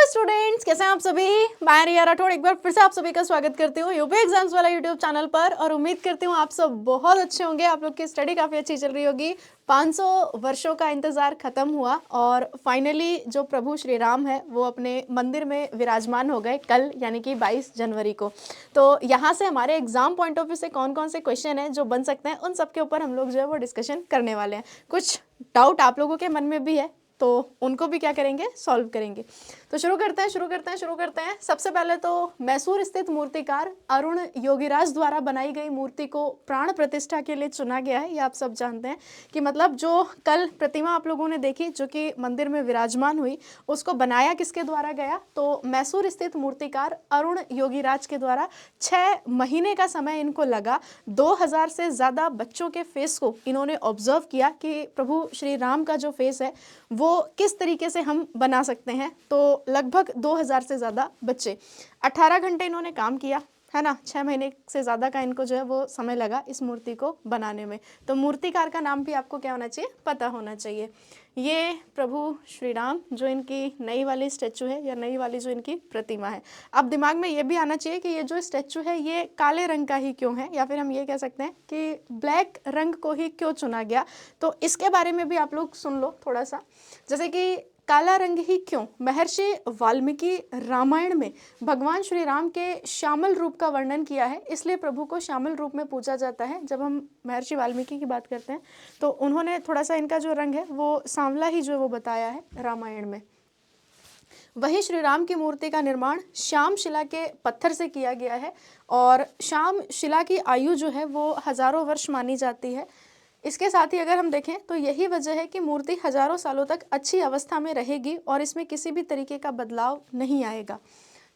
Students, कैसे हैं आप सभी। मैं रिया राठौड़ एक बार फिर से आप सभी का स्वागत करती हूँ यूपी एग्जाम्स वाला यूट्यूब चैनल पर और उम्मीद करती हूँ आप सब बहुत अच्छे होंगे। आप लोग की स्टडी काफ़ी अच्छी चल रही होगी। 500 वर्षों का इंतज़ार ख़त्म हुआ और फाइनली जो प्रभु श्री राम है वो अपने मंदिर में विराजमान हो गए कल, यानी कि 22 जनवरी को। तो यहाँ से हमारे एग्जाम पॉइंट ऑफ व्यू से कौन कौन से क्वेश्चन हैं जो बन सकते हैं, उन सब के ऊपर हम लोग जो है वो डिस्कशन करने वाले हैं। कुछ डाउट आप लोगों के मन में भी है तो उनको भी क्या करेंगे, सॉल्व करेंगे। तो शुरू करते हैं। सबसे पहले तो मैसूर स्थित मूर्तिकार अरुण योगीराज द्वारा बनाई गई मूर्ति को प्राण प्रतिष्ठा के लिए चुना गया है। ये आप सब जानते हैं कि मतलब जो कल प्रतिमा आप लोगों ने देखी जो कि मंदिर में विराजमान हुई, उसको बनाया किसके द्वारा गया, तो मैसूर स्थित मूर्तिकार अरुण योगीराज के द्वारा 6 महीने का समय इनको लगा। 2000 से ज़्यादा बच्चों के फेस को इन्होंने ऑब्जर्व किया कि प्रभु श्री राम का जो फेस है वो किस तरीके से हम बना सकते हैं। तो लगभग 2000 से ज़्यादा बच्चे, 18 घंटे इन्होंने काम किया है ना। 6 महीने से ज़्यादा का इनको जो है वो समय लगा इस मूर्ति को बनाने में। तो मूर्तिकार का नाम भी आपको क्या होना चाहिए, पता होना चाहिए। ये प्रभु श्री राम जो इनकी नई वाली स्टैचू है या नई वाली जो इनकी प्रतिमा है। अब दिमाग में ये भी आना चाहिए कि ये जो स्टैचू है ये काले रंग का ही क्यों है, या फिर हम ये कह सकते हैं कि ब्लैक रंग को ही क्यों चुना गया। तो इसके बारे में भी आप लोग सुन लो थोड़ा सा। जैसे कि काला रंग ही क्यों, महर्षि वाल्मीकि रामायण में भगवान श्री राम के श्यामल रूप का वर्णन किया है, इसलिए प्रभु को श्यामल रूप में पूजा जाता है। जब हम महर्षि वाल्मीकि की बात करते हैं तो उन्होंने थोड़ा सा इनका जो रंग है वो सांवला ही जो है वो बताया है रामायण में। वही श्री राम की मूर्ति का निर्माण श्याम शिला के पत्थर से किया गया है और श्याम शिला की आयु जो है वो हजारों वर्ष मानी जाती है। इसके साथ ही अगर हम देखें तो यही वजह है कि मूर्ति हजारों सालों तक अच्छी अवस्था में रहेगी और इसमें किसी भी तरीके का बदलाव नहीं आएगा।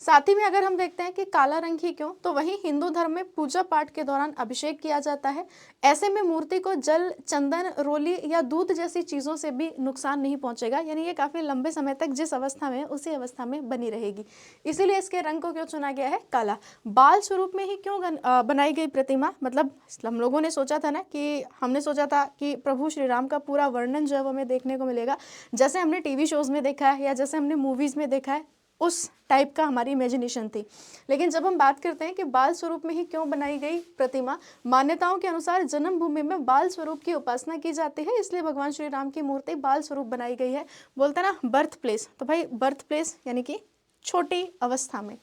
साथ ही में अगर हम देखते हैं कि काला रंग ही क्यों, तो वहीं हिंदू धर्म में पूजा पाठ के दौरान अभिषेक किया जाता है। ऐसे में मूर्ति को जल, चंदन, रोली या दूध जैसी चीज़ों से भी नुकसान नहीं पहुंचेगा, यानी ये काफ़ी लंबे समय तक जिस अवस्था में है उसी अवस्था में बनी रहेगी। इसीलिए इसके रंग को क्यों चुना गया है, काला। बाल स्वरूप में ही क्यों बनाई गई प्रतिमा, मतलब हम लोगों ने सोचा था ना कि हमने सोचा था कि प्रभु श्री राम का पूरा वर्णन जो है वो हमें देखने को मिलेगा, जैसे हमने टीवी शोज़ में देखा है या जैसे हमने मूवीज़ में देखा है, उस टाइप का हमारी इमेजिनेशन थी। लेकिन जब हम बात करते हैं कि बाल स्वरूप में ही क्यों बनाई गई प्रतिमा, मान्यताओं के अनुसार जन्मभूमि में बाल स्वरूप की उपासना की जाती है, इसलिए भगवान श्री राम की मूर्ति बाल स्वरूप बनाई गई है। बोलते हैं ना बर्थ प्लेस, तो भाई बर्थ प्लेस यानी कि छोटी अवस्था में।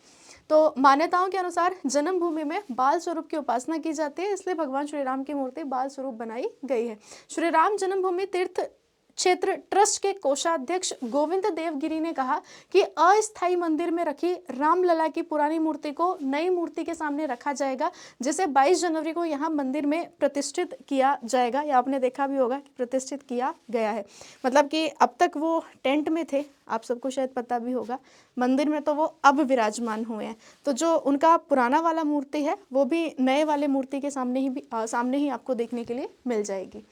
तो मान्यताओं के अनुसार जन्मभूमि में बाल स्वरूप की उपासना की जाती है, इसलिए भगवान श्री राम की मूर्ति बाल स्वरूप बनाई गई है। श्री राम जन्मभूमि तीर्थ क्षेत्र ट्रस्ट के कोषाध्यक्ष गोविंद देवगिरी ने कहा कि अस्थायी मंदिर में रखी रामलला की पुरानी मूर्ति को नई मूर्ति के सामने रखा जाएगा, जिसे 22 जनवरी को यहाँ मंदिर में प्रतिष्ठित किया जाएगा। या आपने देखा भी होगा कि प्रतिष्ठित किया गया है, मतलब कि अब तक वो टेंट में थे, आप सबको शायद पता भी होगा। मंदिर में तो वो अब विराजमान हुए हैं, तो जो उनका पुराना वाला मूर्ति है वो भी नए वाले मूर्ति के सामने ही आपको देखने के लिए मिल जाएगी।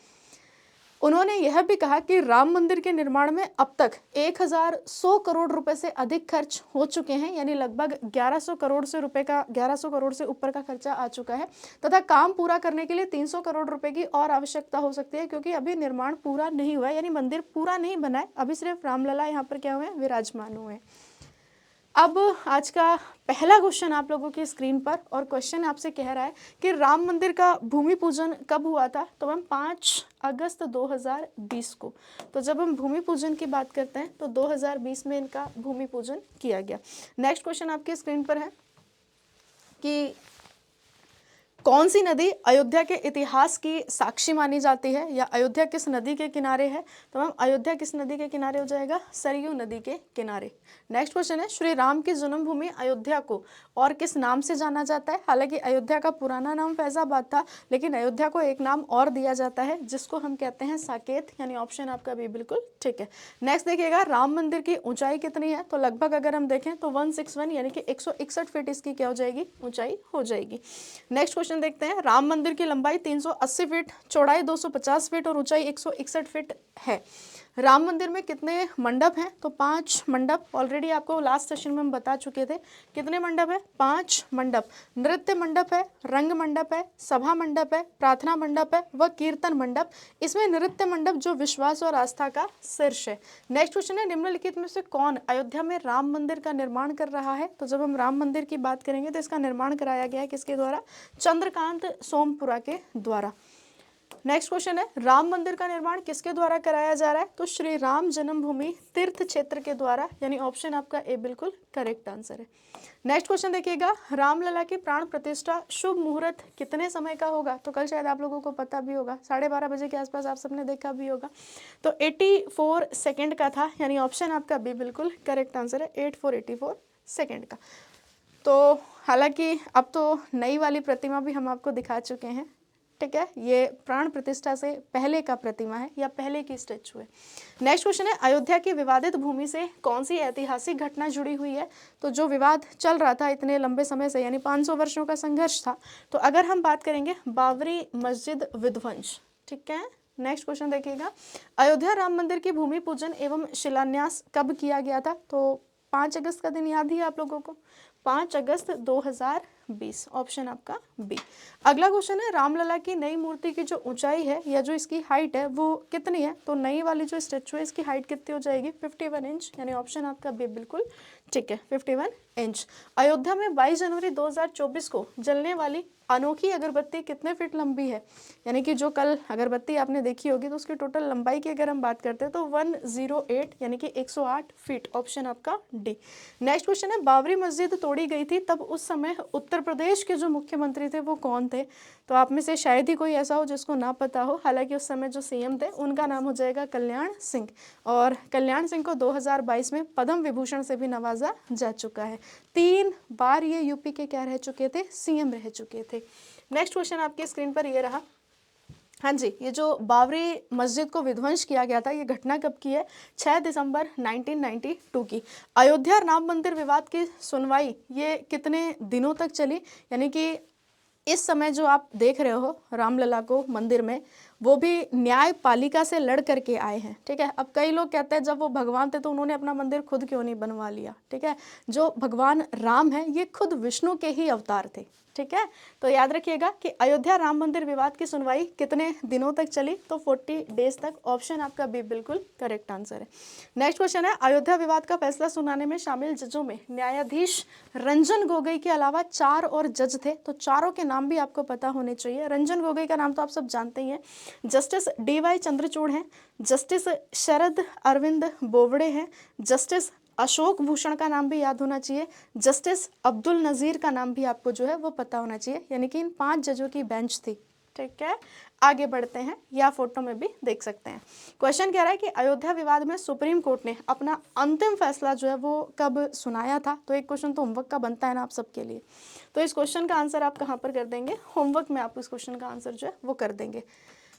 उन्होंने यह भी कहा कि राम मंदिर के निर्माण में अब तक 1100 करोड़ रुपए से अधिक खर्च हो चुके हैं, यानी लगभग 1100 करोड़ से ऊपर का खर्चा आ चुका है, तथा काम पूरा करने के लिए 300 करोड़ रुपए की और आवश्यकता हो सकती है, क्योंकि अभी निर्माण पूरा नहीं हुआ है, यानी मंदिर पूरा नहीं बना है, अभी सिर्फ रामलला यहाँ पर क्या हुए हैं, विराजमान हुए हैं। अब आज का पहला क्वेश्चन आप लोगों की स्क्रीन पर, और क्वेश्चन आपसे कह रहा है कि राम मंदिर का भूमि पूजन कब हुआ था, तो मैम 5 अगस्त 2020 को। तो जब हम भूमि पूजन की बात करते हैं तो 2020 में इनका भूमि पूजन किया गया। नेक्स्ट क्वेश्चन आपकी स्क्रीन पर है कि कौन सी नदी अयोध्या के इतिहास की साक्षी मानी जाती है, या अयोध्या किस नदी के किनारे है, तो मैम अयोध्या किस नदी के किनारे हो जाएगा, सरयू नदी के किनारे। नेक्स्ट क्वेश्चन है श्री राम की जन्मभूमि अयोध्या को और किस नाम से जाना जाता है। हालांकि अयोध्या का पुराना नाम फैजाबाद था, लेकिन अयोध्या को एक नाम और दिया जाता है जिसको हम कहते हैं साकेत, यानी ऑप्शन आपका भी बिल्कुल ठीक है। नेक्स्ट देखिएगा, राम मंदिर की ऊंचाई कितनी है, तो लगभग अगर हम देखें तो 161 यानी कि 161 फीट इसकी क्या हो जाएगी, ऊंचाई हो जाएगी। नेक्स्ट क्वेश्चन देखते हैं, राम मंदिर की लंबाई 380 फीट, चौड़ाई 250 फीट और ऊंचाई 161 फीट है। राम मंदिर में कितने मंडप हैं? तो 5 मंडप। ऑलरेडी आपको लास्ट सेशन में हम बता चुके थे। कितने मंडप है? 5 मंडप। नृत्य मंडप है, रंग मंडप है, सभा मंडप है, प्रार्थना मंडप है व कीर्तन मंडप। इसमें नृत्य मंडप जो विश्वास और आस्था का शीर्ष है। नेक्स्ट क्वेश्चन है, निम्नलिखित में से कौन अयोध्या में राम मंदिर का निर्माण कर रहा है? तो जब हम राम मंदिर की बात करेंगे तो इसका निर्माण कराया गया है किसके द्वारा? चंद्रकांत सोमपुरा के द्वारा। नेक्स्ट क्वेश्चन है, राम मंदिर का निर्माण किसके द्वारा कराया जा रहा है? तो श्री राम जन्मभूमि तीर्थ क्षेत्र के द्वारा, यानी ऑप्शन आपका ए बिल्कुल करेक्ट आंसर है। नेक्स्ट क्वेश्चन देखिएगा, रामलला की प्राण प्रतिष्ठा शुभ मुहूर्त कितने समय का होगा? तो कल शायद आप लोगों को पता भी होगा, 12:30 बजे के आसपास आप सबने देखा भी होगा। तो 84 सेकेंड का था, यानी ऑप्शन आपका बी बिल्कुल करेक्ट आंसर है, 84 सेकेंड का। तो हालांकि अब तो नई वाली प्रतिमा भी हम आपको दिखा चुके हैं, ठीक है। ये प्राण प्रतिष्ठा से पहले का प्रतिमा है या पहले की स्टैचू है। नेक्स्ट क्वेश्चन है, अयोध्या की विवादित भूमि से कौन सी ऐतिहासिक घटना जुड़ी हुई है? तो जो विवाद चल रहा था इतने लंबे समय से, यानी 500 वर्षों का संघर्ष था, तो अगर हम बात करेंगे बाबरी मस्जिद विध्वंस, ठीक है। नेक्स्ट क्वेश्चन देखिएगा, अयोध्या राम मंदिर की भूमि पूजन एवं शिलान्यास कब किया गया था? तो 5 अगस्त का दिन याद ही है आप लोगों को, 5 अगस्त 2020, ऑप्शन आपका बी। अगला क्वेश्चन है, रामलला की नई मूर्ति की जो ऊंचाई है या जो इसकी हाइट है वो कितनी है? तो नई वाली जो स्टैचू है इसकी हाइट कितनी हो जाएगी? 51 इंच, यानी ऑप्शन आपका बी बिल्कुल ठीक है, 51 इंच। अयोध्या में 22 जनवरी 2024 को जलने वाली अनोखी अगरबत्ती कितने फीट लंबी है? यानी कि जो कल अगरबत्ती आपने देखी होगी तो उसकी टोटल लंबाई की अगर हम बात करते हैं तो 108 यानी कि 108 फीट, ऑप्शन आपका डी। नेक्स्ट क्वेश्चन है, बाबरी मस्जिद तोड़ी गई थी तब उस समय उत्तर प्रदेश के जो मुख्यमंत्री थे वो कौन थे? तो आप में से शायद ही कोई ऐसा हो जिसको ना पता हो, हालांकि उस समय जो सीएम थे उनका नाम हो जाएगा कल्याण सिंह, और कल्याण सिंह को 2022 में पद्म विभूषण से भी नवाजा जा चुका है। 3 बार ये यूपी के क्या रह चुके थे? सीएम रह चुके थे। नेक्स्ट क्वेश्चन आपके स्क्रीन पर ये रहा। हाँ जी, ये जो बाबरी मस्जिद को विध्वंस किया गया था ये घटना कब की है? 6 दिसंबर 1992 की। अयोध्या राम मंदिर विवाद की सुनवाई ये कितने दिनों तक चली? यानी कि इस समय जो आप देख रहे हो रामलला को मंदिर में, वो भी न्यायपालिका से लड़ करके आए हैं, ठीक है। अब कई लोग कहते हैं जब वो भगवान थे तो उन्होंने अपना मंदिर खुद क्यों नहीं बनवा लिया, ठीक है। जो भगवान राम है ये खुद विष्णु के ही अवतार थे, ठीक है। तो याद रखिएगा कि अयोध्या राम मंदिर विवाद की सुनवाई कितने दिनों तक चली? तो 40 डेज तक, ऑप्शन आपका बी बिल्कुल करेक्ट आंसर है। नेक्स्ट क्वेश्चन है, अयोध्या विवाद का फैसला सुनाने में शामिल जजों में न्यायाधीश रंजन गोगोई के अलावा 4 और जज थे, तो चारों के नाम भी आपको पता होने चाहिए। रंजन गोगोई का नाम तो आप सब जानते ही हैं। जस्टिस DY चंद्रचूड़ हैं, जस्टिस शरद अरविंद बोबड़े हैं, जस्टिस अशोक भूषण का नाम भी याद होना चाहिए, जस्टिस अब्दुल नज़ीर का नाम भी आपको जो है वो पता होना चाहिए। यानी कि इन 5 जजों की बेंच थी, ठीक है। आगे बढ़ते हैं, या फोटो में भी देख सकते हैं। क्वेश्चन कह रहा है कि अयोध्या विवाद में सुप्रीम कोर्ट ने अपना अंतिम फैसला जो है वो कब सुनाया था? तो एक क्वेश्चन तो होमवर्क का बनता है ना आप सबके लिए, तो इस क्वेश्चन का आंसर आप कहाँ पर कर देंगे? होमवर्क में आप इस क्वेश्चन का आंसर जो है वो कर देंगे।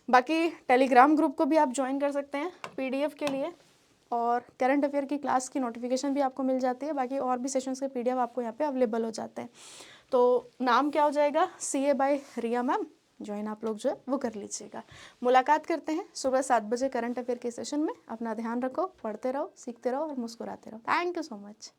बाकी टेलीग्राम ग्रुप को भी आप ज्वाइन कर सकते हैं PDF के लिए, और करंट अफेयर की क्लास की नोटिफिकेशन भी आपको मिल जाती है। बाकी और भी सेशंस के PDF आपको यहाँ पे अवेलेबल हो जाते हैं। तो नाम क्या हो जाएगा? CA बाय रिया मैम, ज्वाइन आप लोग जो है वो कर लीजिएगा। मुलाकात करते हैं सुबह 7 बजे करंट अफेयर के सेशन में। अपना ध्यान रखो, पढ़ते रहो, सीखते रहो और मुस्कुराते रहो। Thank you so much.